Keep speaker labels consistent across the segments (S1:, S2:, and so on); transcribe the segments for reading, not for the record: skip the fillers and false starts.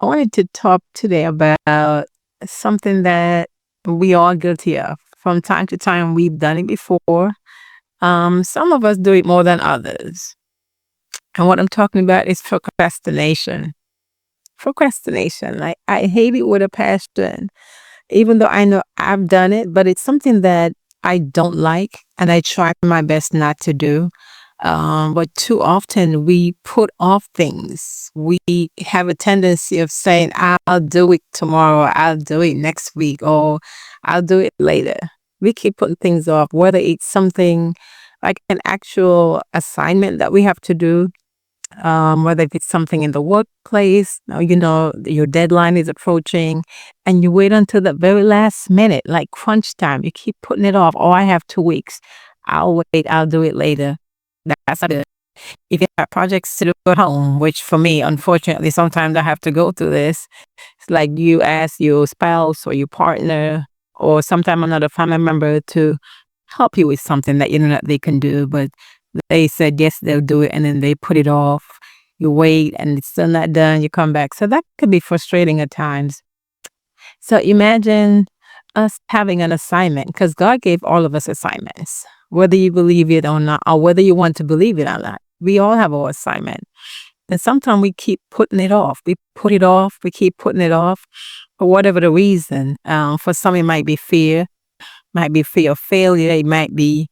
S1: I wanted to talk today about something that we are guilty of. From time to time, we've done it before. Some of us do it more than others. And what I'm talking about is procrastination. Procrastination. Like, I hate it with a passion, even though I know I've done it, but it's something that I don't like and I try my best not to do. But too often we put off things. We have a tendency of saying, I'll do it tomorrow, I'll do it next week, or I'll do it later. We keep putting things off, whether it's something like an actual assignment that we have to do, whether it's something in the workplace, now, your deadline is approaching and you wait until the very last minute, like crunch time. You keep putting it off. Oh, I have 2 weeks. I'll wait. I'll do it later. That's not good. If you have projects to do at home, which for me, unfortunately, sometimes I have to go through this. It's like you ask your spouse or your partner or sometimes another family member to help you with something that you know that they can do, but they said yes, they'll do it, and then they put it off. You wait, and it's still not done. You come back, so that could be frustrating at times. So imagine us having an assignment, because God gave all of us assignments, whether you believe it or not, or whether you want to believe it or not. We all have our assignment, and sometimes we keep putting it off. We put it off. We keep putting it off for whatever the reason. For some, it might be fear. Might be fear of failure. It might be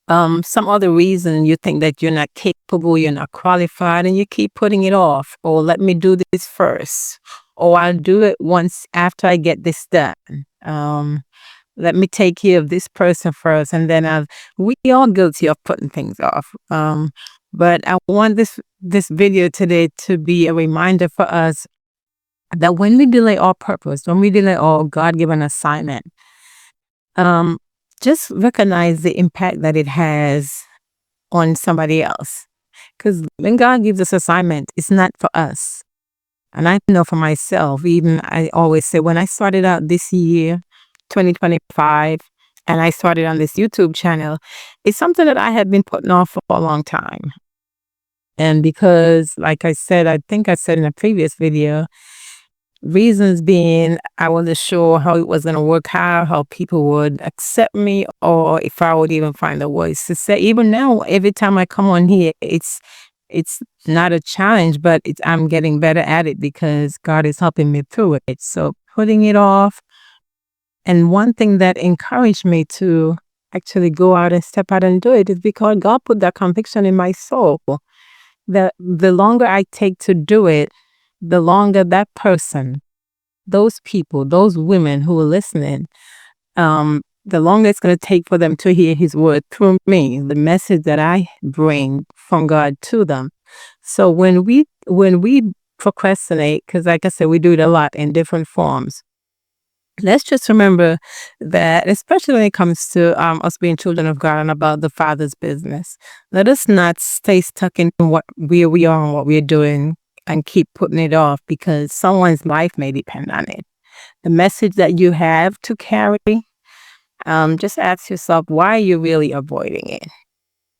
S1: some other reason you think that you're not capable, you're not qualified, and you keep putting it off. Or let me do this first. Or I'll do it once after I get this done. Let me take care of this person first, and then we all guilty of putting things off. But I want this video today to be a reminder for us that when we delay our purpose, when we delay our God-given assignment, just recognize the impact that it has on somebody else. Because when God gives us assignment, it's not for us. And I know for myself, even I always say when I started out this year, 2025, and I started on this YouTube channel, it's something that I had been putting off for a long time. And because, like I said, I think I said in a previous video, reasons being I wasn't sure how it was going to work out, how people would accept me, or if I would even find the words to say. Even now, every time I come on here, it's not a challenge, but I'm getting better at it because God is helping me through it. So putting it off. And one thing that encouraged me to actually go out and step out and do it is because God put that conviction in my soul. The longer I take to do it, the longer that person, those people, those women who are listening, the longer it's going to take for them to hear his word through me, the message that I bring from God to them. So when we procrastinate, because like I said, we do it a lot in different forms. Let's just remember that, especially when it comes to us being children of God and about the Father's business, let us not stay stuck in where we are and what we're doing and keep putting it off because someone's life may depend on it. The message that you have to carry, just ask yourself, why are you really avoiding it?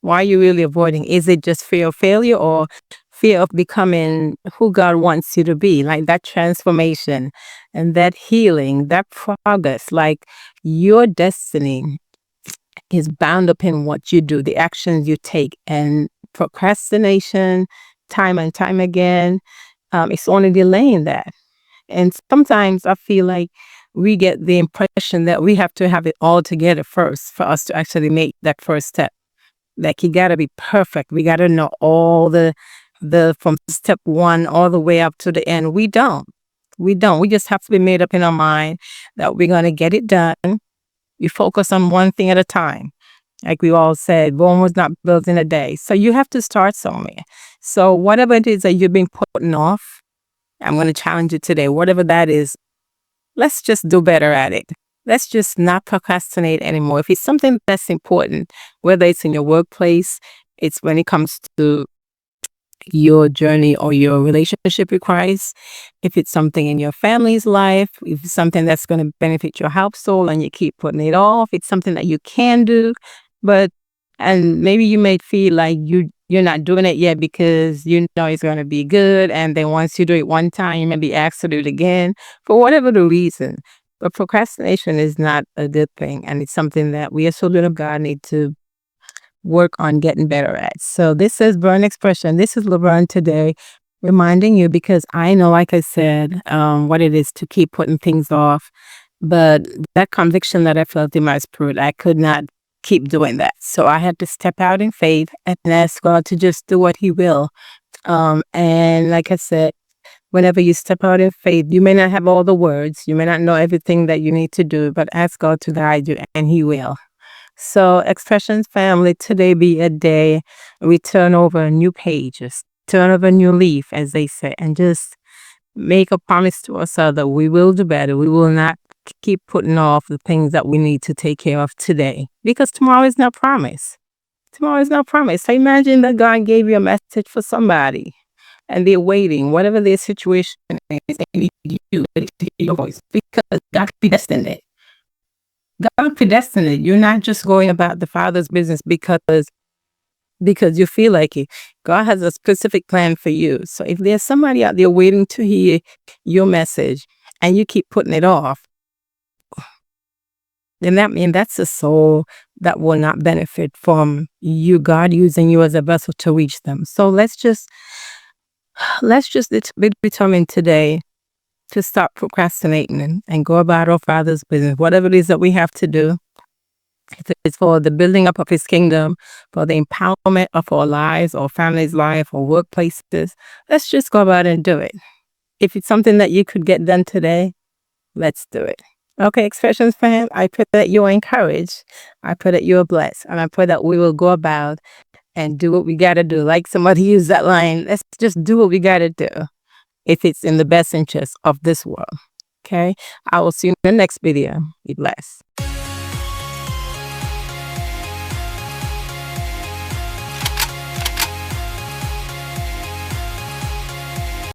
S1: Why are you really avoiding? Is it just fear of failure or fear of becoming who God wants you to be? Like that transformation and that healing, that progress, like your destiny is bound up in what you do, the actions you take. And procrastination, time and time again, it's only delaying that. And sometimes I feel like we get the impression that we have to have it all together first for us to actually make that first step. Like you gotta be perfect. We gotta know all the from step one all the way up to the end. We don't. We just have to be made up in our mind that we're gonna get it done. We focus on one thing at a time. Like we all said, Rome was not built in a day. So you have to start somewhere. So whatever it is that you've been putting off, I'm going to challenge you today. Whatever that is, let's just do better at it. Let's just not procrastinate anymore. If it's something that's important, whether it's in your workplace, it's when it comes to your journey or your relationship with Christ, if it's something in your family's life, if it's something that's going to benefit your household and you keep putting it off, it's something that you can do, and maybe you may feel like you're not doing it yet because you know it's going to be good. And then once you do it one time, you may be asked to do it again for whatever the reason. But procrastination is not a good thing. And it's something that we as children of God need to work on getting better at. So this is Vern Expression. This is Laverne today, reminding you because I know, like I said, what it is to keep putting things off. But that conviction that I felt in my spirit, I could not keep doing that. So I had to step out in faith and ask God to just do what He will. And like I said, whenever you step out in faith, you may not have all the words, you may not know everything that you need to do, but ask God to guide you, and He will. So, Expressions family, today be a day we turn over new pages, turn over a new leaf, as they say, and just make a promise to ourselves that we will do better. We will not keep putting off the things that we need to take care of today, because tomorrow is not promised. Tomorrow is not promised. So imagine that God gave you a message for somebody and they're waiting, whatever their situation is, they need you to hear your voice because God predestined it. God predestined it. You're not just going about the Father's business because you feel like it. God has a specific plan for you. So if there's somebody out there waiting to hear your message and you keep putting it off, then that means that's a soul that will not benefit from you, God using you as a vessel to reach them. So let's just be determined today to stop procrastinating and go about our Father's business, whatever it is that we have to do. If it's for the building up of His kingdom, for the empowerment of our lives, our family's life, or workplaces, let's just go about and do it. If it's something that you could get done today, let's do it. Okay, Expressions fam, I pray that you are encouraged. I pray that you are blessed. And I pray that we will go about and do what we got to do. Like somebody used that line, let's just do what we got to do if it's in the best interest of this world. Okay, I will see you in the next video. Be blessed.